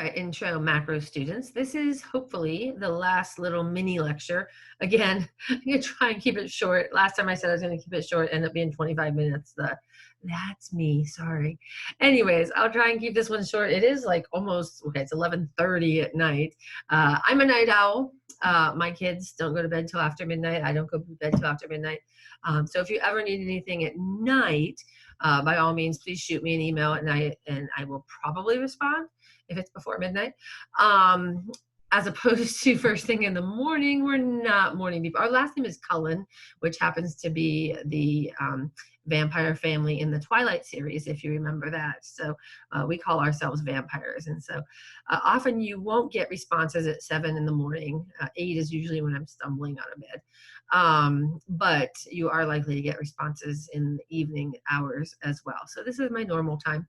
right, intro macro students. This is hopefully the last little mini lecture. Again, I'm going to try and keep it short. Last time I said I was going to keep it short, ended up being 25 minutes. That's me, sorry. Anyways, I'll try and keep this one short. It is like almost, okay, it's 11:30 at night. I'm a night owl. My kids don't go to bed till after midnight. I don't go to bed till after midnight. So if you ever need anything at night, by all means, please shoot me an email at night and I will probably respond if it's before midnight. As opposed to first thing in the morning, we're not morning people. Our last name is Cullen, which happens to be the vampire family in the Twilight series, if you remember that. So we call ourselves vampires. And so often you won't get responses at 7 in the morning. 8 is usually when I'm stumbling out of bed. But you are likely to get responses in the evening hours as well. So this is my normal time.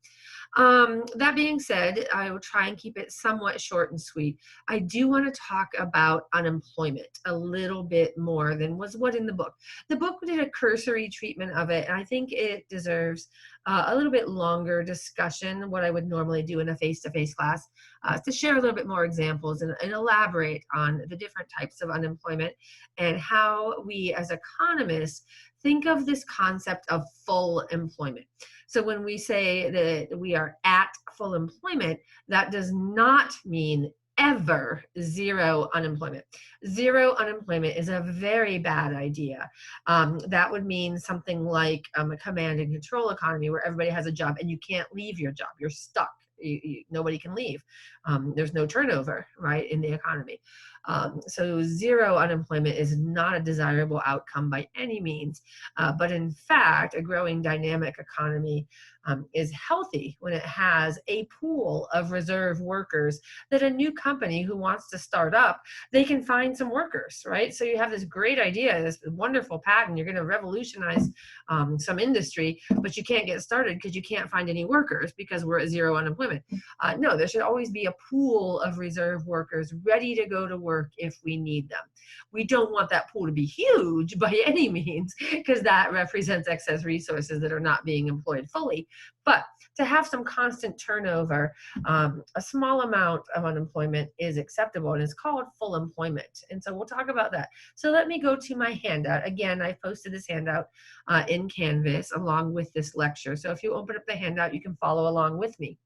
That being said, I will try and keep it somewhat short and sweet. I do want to talk about unemployment a little bit more than was what in the book. The book did a cursory treatment of it, and I think it deserves a little bit longer discussion, what I would normally do in a face-to-face class, to share a little bit more examples and elaborate on the different types of unemployment and how we as economists think of this concept of full employment. So when we say that we are at full employment, that does not mean ever zero unemployment. Zero unemployment is a very bad idea. That would mean something like a command and control economy where everybody has a job and you can't leave your job. You're stuck. Nobody can leave. There's no turnover, right, in the economy. So zero unemployment is not a desirable outcome by any means. But in fact, a growing dynamic economy is healthy when it has a pool of reserve workers that a new company who wants to start up, they can find some workers, right? So you have this great idea, this wonderful patent, you're going to revolutionize some industry, but you can't get started because you can't find any workers because we're at zero unemployment. No, there should always be a pool of reserve workers ready to go to work if we need them. We don't want that pool to be huge by any means because that represents excess resources that are not being employed fully. But to have some constant turnover, a small amount of unemployment is acceptable, and it's called full employment. And so we'll talk about that. So let me go to my handout. Again, I posted this handout in Canvas along with this lecture. So if you open up the handout, you can follow along with me.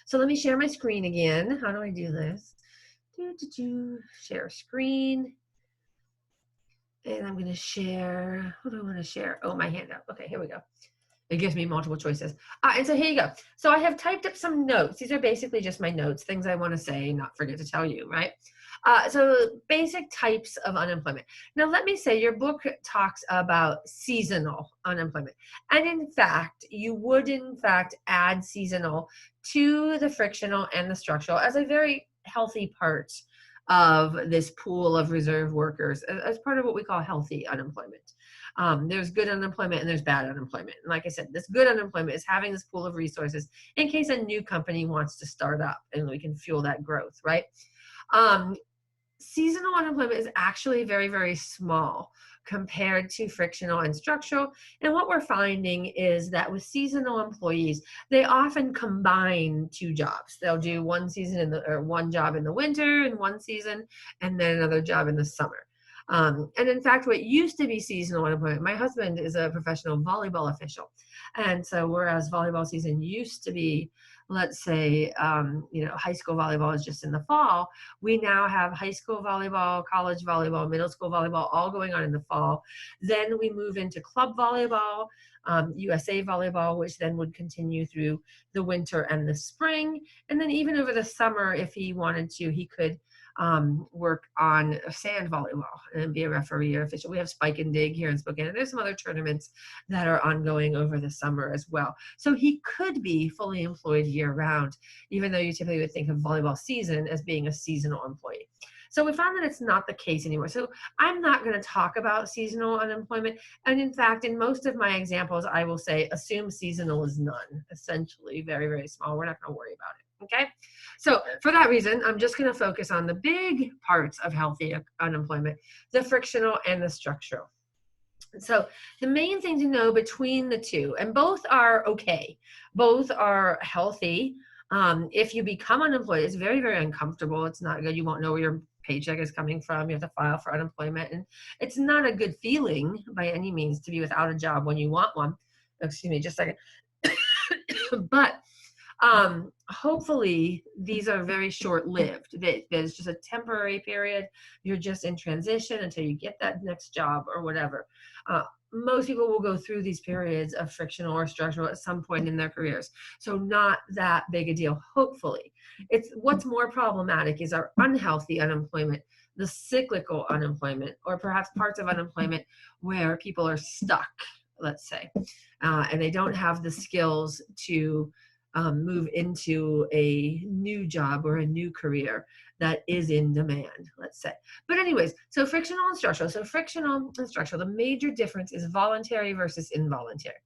So let me share my screen again. How do I do this? Share screen. And I'm going to share, what do I want to share? Oh, my handout. Okay, here we go. It gives me multiple choices. And so here you go. So I have typed up some notes. These are basically just my notes, things I want to say, not forget to tell you, right? So basic types of unemployment. Now, let me say your book talks about seasonal unemployment. And in fact, you would in fact add seasonal to the frictional and the structural as a very healthy part of this pool of reserve workers as part of what we call healthy unemployment. There's good unemployment and there's bad unemployment. And like I said, this good unemployment is having this pool of resources in case a new company wants to start up and we can fuel that growth, right? Seasonal unemployment is actually very, very small compared to frictional and structural. And what we're finding is that with seasonal employees, they often combine two jobs. They'll do one job in the winter and one season, and then another job in the summer. And in fact, what used to be seasonal unemployment, my husband is a professional volleyball official. And so whereas volleyball season used to be, let's say, high school volleyball is just in the fall, we now have high school volleyball, college volleyball, middle school volleyball, all going on in the fall. Then we move into club volleyball, USA volleyball, which then would continue through the winter and the spring. And then even over the summer, if he wanted to, he could work on sand volleyball and be a referee or official. We have Spike and Dig here in Spokane, and there's some other tournaments that are ongoing over the summer as well. So he could be fully employed year-round, even though you typically would think of volleyball season as being a seasonal employee. So we found that it's not the case anymore. So I'm not going to talk about seasonal unemployment. And in fact, in most of my examples, I will say assume seasonal is none, essentially very, very small. We're not going to worry about it. Okay, so for that reason, I'm just going to focus on the big parts of healthy unemployment, the frictional and the structural. So the main thing to know between the two, and both are okay, both are healthy, If you become unemployed, it's very, very uncomfortable. It's not good. You won't know where your paycheck is coming from. You have to file for unemployment. And it's not a good feeling by any means to be without a job when you want one. Excuse me, just a second. But hopefully these are very short-lived. There's just a temporary period. You're just in transition until you get that next job or whatever. Most people will go through these periods of frictional or structural at some point in their careers. So not that big a deal, hopefully. It's what's more problematic is our unhealthy unemployment, the cyclical unemployment, or perhaps parts of unemployment where people are stuck, let's say, and they don't have the skills to move into a new job or a new career that is in demand, let's say. But anyways, so frictional and structural. So frictional and structural, the major difference is voluntary versus involuntary.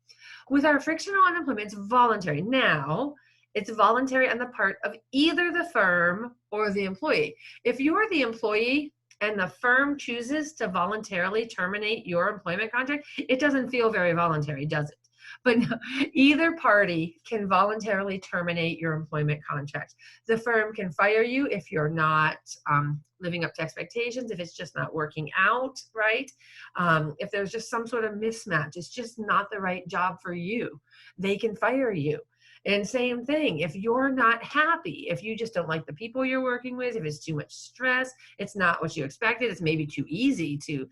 With our frictional unemployment, it's voluntary. Now, it's voluntary on the part of either the firm or the employee. If you're the employee and the firm chooses to voluntarily terminate your employment contract, it doesn't feel very voluntary, does it? But no, either party can voluntarily terminate your employment contract. The firm can fire you if you're not living up to expectations, if it's just not working out, right? If there's just some sort of mismatch, it's just not the right job for you, they can fire you. And same thing, if you're not happy, if you just don't like the people you're working with, if it's too much stress, it's not what you expected, it's maybe too easy to,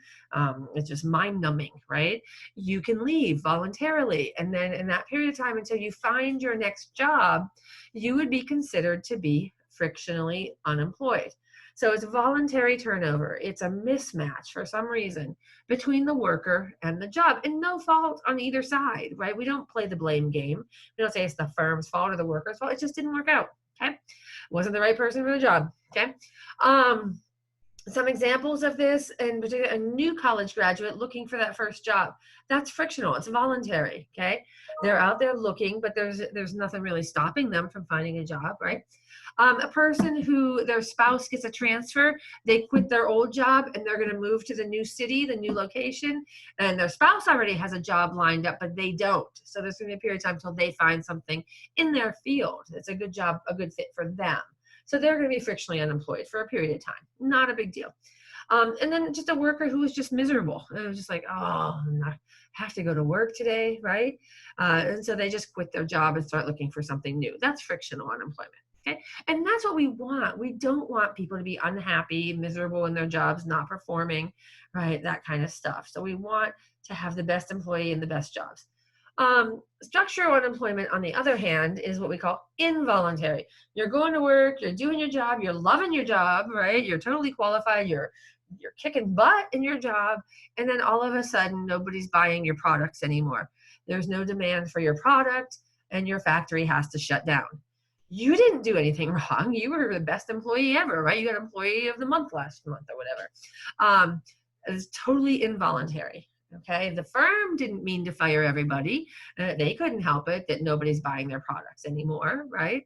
it's just mind numbing, right? You can leave voluntarily. And then in that period of time until you find your next job, you would be considered to be frictionally unemployed. So it's voluntary turnover. It's a mismatch for some reason between the worker and the job, and no fault on either side, right? We don't play the blame game. We don't say it's the firm's fault or the worker's fault. It just didn't work out, okay? Wasn't the right person for the job, okay? Some examples of this, in particular, a new college graduate looking for that first job. That's frictional. It's voluntary, okay? They're out there looking, but there's nothing really stopping them from finding a job, right? A person who their spouse gets a transfer, they quit their old job and they're going to move to the new city, the new location, and their spouse already has a job lined up, but they don't. So there's going to be a period of time until they find something in their field. It's a good job, a good fit for them. So they're going to be frictionally unemployed for a period of time. Not a big deal. And then just a worker who was just miserable. It was just like, oh, I have to go to work today, right? And so they just quit their job and start looking for something new. That's frictional unemployment. Okay. And that's what we want. We don't want people to be unhappy, miserable in their jobs, not performing, right? That kind of stuff. So we want to have the best employee and the best jobs. Structural unemployment, on the other hand, is what we call involuntary. You're going to work, you're doing your job, you're loving your job, right? You're totally qualified, you're kicking butt in your job, and then all of a sudden nobody's buying your products anymore. There's no demand for your product, and your factory has to shut down. You didn't do anything wrong. You were the best employee ever, right? You got employee of the month last month or whatever. It's totally involuntary. Okay, the firm didn't mean to fire everybody. They couldn't help it that nobody's buying their products anymore, right?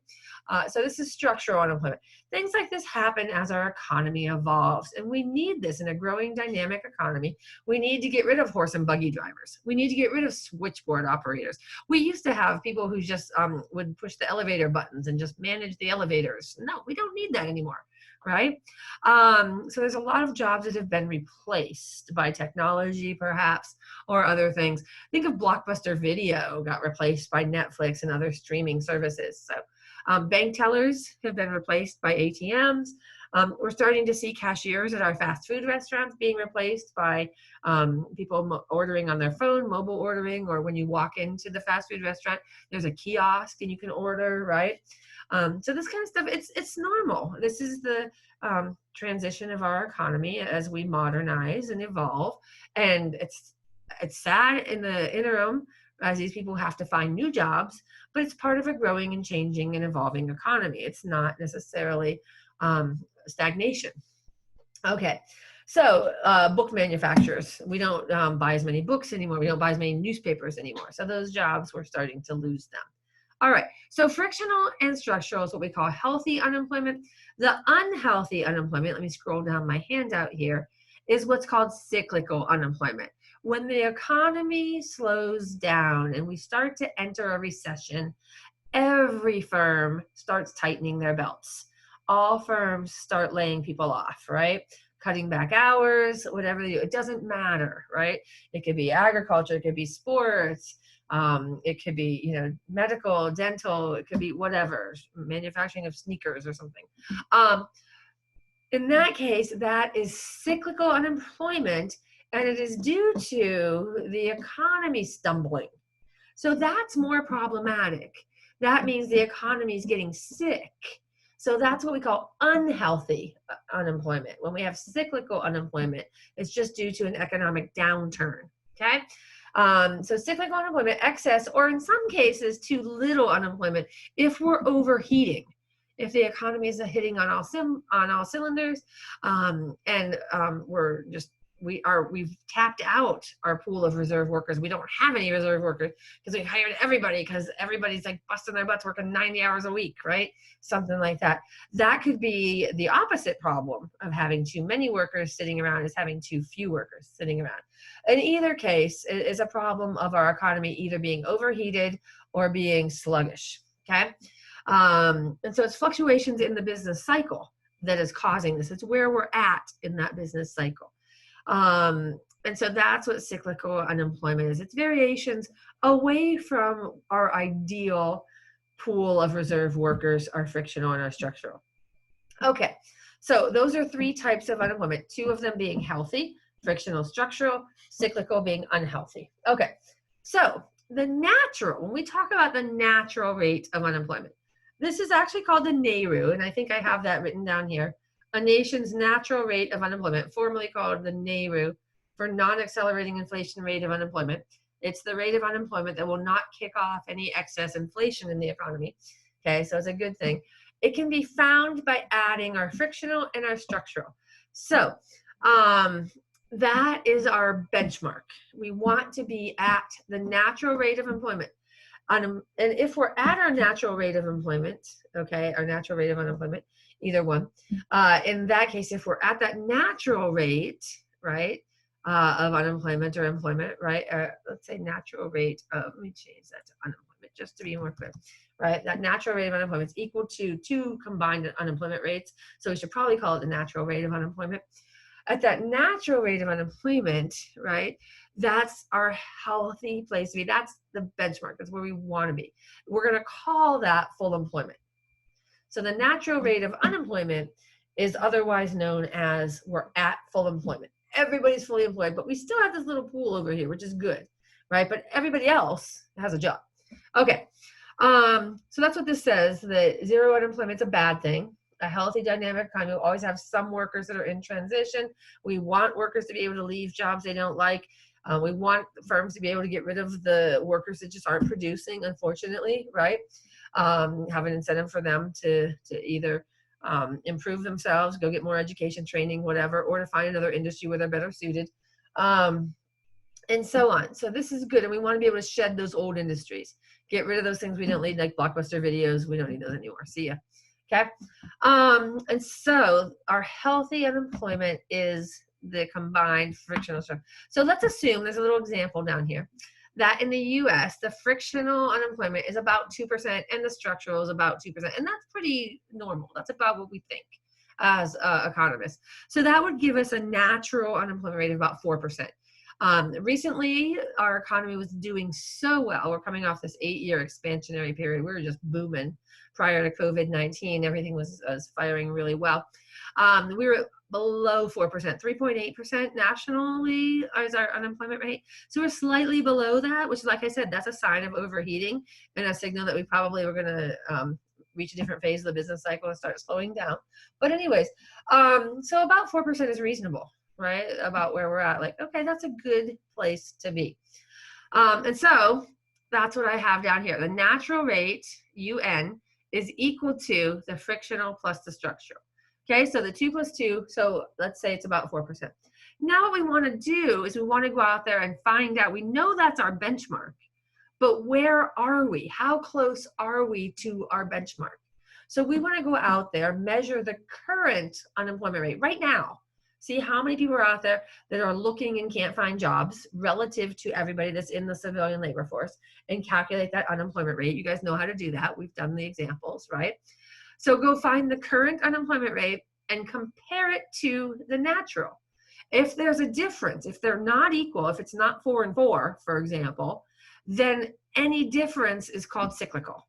So this is structural unemployment. Things like this happen as our economy evolves, and we need this in a growing dynamic economy. We need to get rid of horse and buggy drivers. We need to get rid of switchboard operators. We used to have people who just would push the elevator buttons and just manage the elevators. No, we don't need that anymore. Right? So there's a lot of jobs that have been replaced by technology, perhaps, or other things. Think of Blockbuster Video got replaced by Netflix and other streaming services. So bank tellers have been replaced by ATMs. We're starting to see cashiers at our fast food restaurants being replaced by people ordering on their phone, mobile ordering, or when you walk into the fast food restaurant, there's a kiosk and you can order, right? So this kind of stuff, it's normal. This is the transition of our economy as we modernize and evolve. And it's sad in the interim as these people have to find new jobs, but it's part of a growing and changing and evolving economy. It's not necessarily stagnation. Okay. So book manufacturers, we don't buy as many books anymore. We don't buy as many newspapers anymore. So those jobs, we're starting to lose them. All right, so frictional and structural is what we call healthy unemployment. The unhealthy unemployment, let me scroll down my handout here, is what's called cyclical unemployment. When the economy slows down and we start to enter a recession, every firm starts tightening their belts. All firms start laying people off, right? Cutting back hours, whatever they do, it doesn't matter, right? It could be agriculture, it could be sports, it could be, medical, dental, it could be whatever, manufacturing of sneakers or something. In that case, that is cyclical unemployment, and it is due to the economy stumbling. So that's more problematic. That means the economy is getting sick. So that's what we call unhealthy unemployment. When we have cyclical unemployment, it's just due to an economic downturn. Okay. So cyclical unemployment, excess, or in some cases, too little unemployment if we're overheating. If the economy is hitting on all cylinders, and we've tapped out our pool of reserve workers. We don't have any reserve workers because we hired everybody because everybody's like busting their butts working 90 hours a week, right? Something like that. That could be the opposite problem of having too many workers sitting around is having too few workers sitting around. In either case, it is a problem of our economy either being overheated or being sluggish, okay? And so it's fluctuations in the business cycle that is causing this. It's where we're at in that business cycle. And so that's what cyclical unemployment is. It's variations away from our ideal pool of reserve workers, our frictional and our structural. Okay, so those are three types of unemployment, two of them being healthy, frictional, structural, cyclical being unhealthy. Okay, so when we talk about the natural rate of unemployment, this is actually called the NAIRU, and I think I have that written down here. A nation's natural rate of unemployment, formerly called the NAIRU, for non-accelerating inflation rate of unemployment. It's the rate of unemployment that will not kick off any excess inflation in the economy. Okay, so it's a good thing. It can be found by adding our frictional and our structural. So that is our benchmark. We want to be at the natural rate of employment. And if we're at our natural rate of employment, okay, our natural rate of unemployment, either one, in that case, if we're at that natural rate, right, of unemployment or employment, right, let's say natural rate of, let me change that to unemployment just to be more clear, right, that natural rate of unemployment is equal to two combined unemployment rates, so we should probably call it the natural rate of unemployment. At that natural rate of unemployment, right, that's our healthy place to be. That's the benchmark. That's where we want to be. We're going to call that full employment. So the natural rate of unemployment is otherwise known as we're at full employment. Everybody's fully employed, but we still have this little pool over here, which is good, right? But everybody else has a job. Okay, so that's what this says, that zero unemployment is a bad thing. A healthy dynamic economy will always have some workers that are in transition. We want workers to be able to leave jobs they don't like. We want firms to be able to get rid of the workers that just aren't producing, unfortunately, right? Have an incentive for them to either improve themselves, go get more education, training, whatever, or to find another industry where they're better suited, and so on. So this is good, and we want to be able to shed those old industries, get rid of those things we don't need, like Blockbuster videos. We don't need those anymore. See ya. Okay. And so our healthy unemployment is the combined frictional structure. So let's assume, there's a little example down here, that in the US, the frictional unemployment is about 2% and the structural is about 2%. And that's pretty normal. That's about what we think as economists. So that would give us a natural unemployment rate of about 4%. Recently, our economy was doing so well. We're coming off this 8-year expansionary period. We were just booming prior to COVID-19. Everything was firing really well. We were below 4%, 3.8% nationally is our unemployment rate. So we're slightly below that, which, like I said, that's a sign of overheating and a signal that we probably were going to reach a different phase of the business cycle and start slowing down. But anyways, so about 4% is reasonable, right? About where we're at. Like, okay, that's a good place to be. And so that's what I have down here. The natural rate, UN, is equal to the frictional plus the structural. Okay, so the 2 plus 2, so let's say it's about 4%. Now what we want to do is we want to go out there and find out, we know that's our benchmark, but where are we? How close are we to our benchmark? So we want to go out there, measure the current unemployment rate right now. See how many people are out there that are looking and can't find jobs relative to everybody that's in the civilian labor force, and calculate that unemployment rate. You guys know how to do that. We've done the examples, right? So go find the current unemployment rate and compare it to the natural. If there's a difference, if they're not equal, if it's not 4 and 4, for example, then any difference is called cyclical.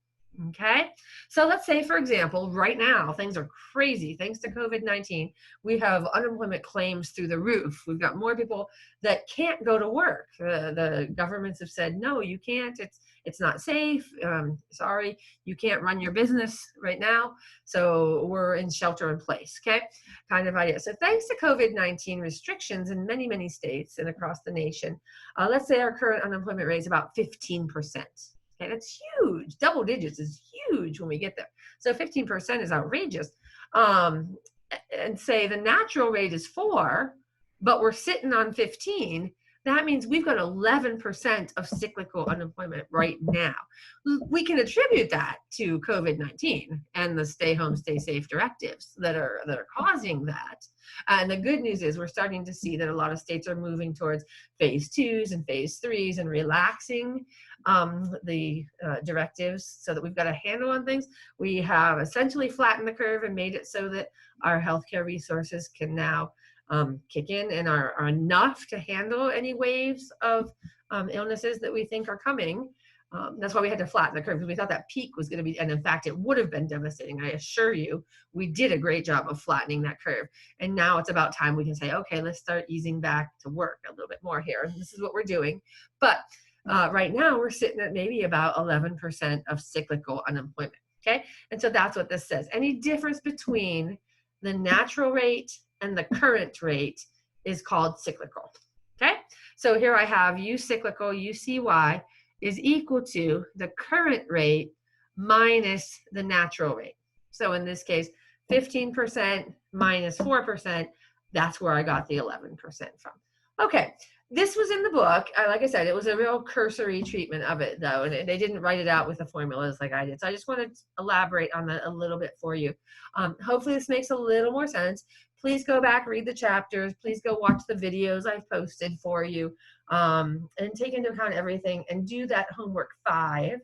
Okay, so let's say, for example, right now things are crazy thanks to COVID-19. We have unemployment claims through the roof. We've got more people that can't go to work. The governments have said, no, you can't. It's not safe. Sorry, you can't run your business right now. So we're in shelter in place. Okay, kind of idea. So thanks to COVID-19 restrictions in many, many states and across the nation, let's say our current unemployment rate is about 15%. Okay, that's huge. Double digits is huge when we get there. So 15% is outrageous. And say the natural rate is 4, but we're sitting on 15. That means we've got 11% of cyclical unemployment right now. We can attribute that to COVID-19 and the stay home, stay safe directives that are causing that. And the good news is we're starting to see that a lot of states are moving towards phase 2s and phase 3s and relaxing the directives so that we've got a handle on things. We have essentially flattened the curve and made it so that our healthcare resources can now kick in and are enough to handle any waves of illnesses that we think are coming. That's why we had to flatten the curve, because we thought that peak was going to be, and in fact, it would have been devastating. I assure you, we did a great job of flattening that curve. And now it's about time we can say, okay, let's start easing back to work a little bit more here. And this is what we're doing. But right now we're sitting at maybe about 11% of cyclical unemployment. Okay. And so that's what this says. Any difference between the natural rate and the current rate is called cyclical. Okay. So here I have U cyclical, UCY is equal to the current rate minus the natural rate. So in this case, 15% minus 4%, that's where I got the 11% from. Okay, this was in the book. Like I said, it was a real cursory treatment of it, though, and they didn't write it out with the formulas like I did. So I just wanted to elaborate on that a little bit for you. Hopefully this makes a little more sense. Please go back, read the chapters. Please go watch the videos I've posted for you, and take into account everything, and do that homework 5.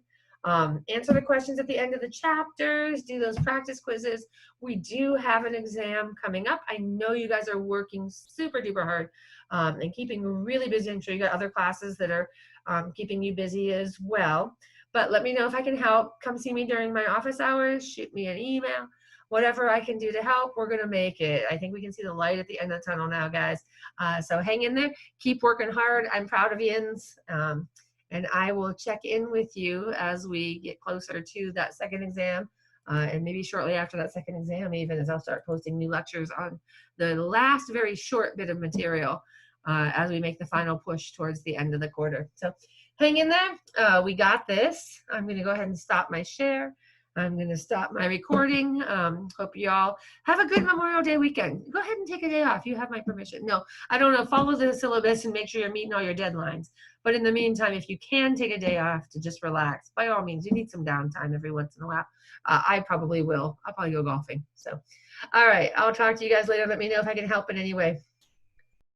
Answer the questions at the end of the chapters, do those practice quizzes. We do have an exam coming up. I know you guys are working super duper hard and keeping really busy. I'm sure you got other classes that are keeping you busy as well. But let me know if I can help. Come see me during my office hours, shoot me an email. Whatever I can do to help, we're going to make it. I think we can see the light at the end of the tunnel now, guys. So hang in there. Keep working hard. I'm proud of yins. And I will check in with you as we get closer to that second exam. And maybe shortly after that second exam, even, as I'll start posting new lectures on the last very short bit of material as we make the final push towards the end of the quarter. So hang in there. We got this. I'm going to go ahead and stop my share. I'm going to stop my recording. Hope you all have a good Memorial Day weekend. Go ahead and take a day off. You have my permission. No, I don't know. Follow the syllabus and make sure you're meeting all your deadlines. But in the meantime, if you can take a day off to just relax, by all means, you need some downtime every once in a while. I probably will. I'll probably go golfing. So, all right. I'll talk to you guys later. Let me know if I can help in any way.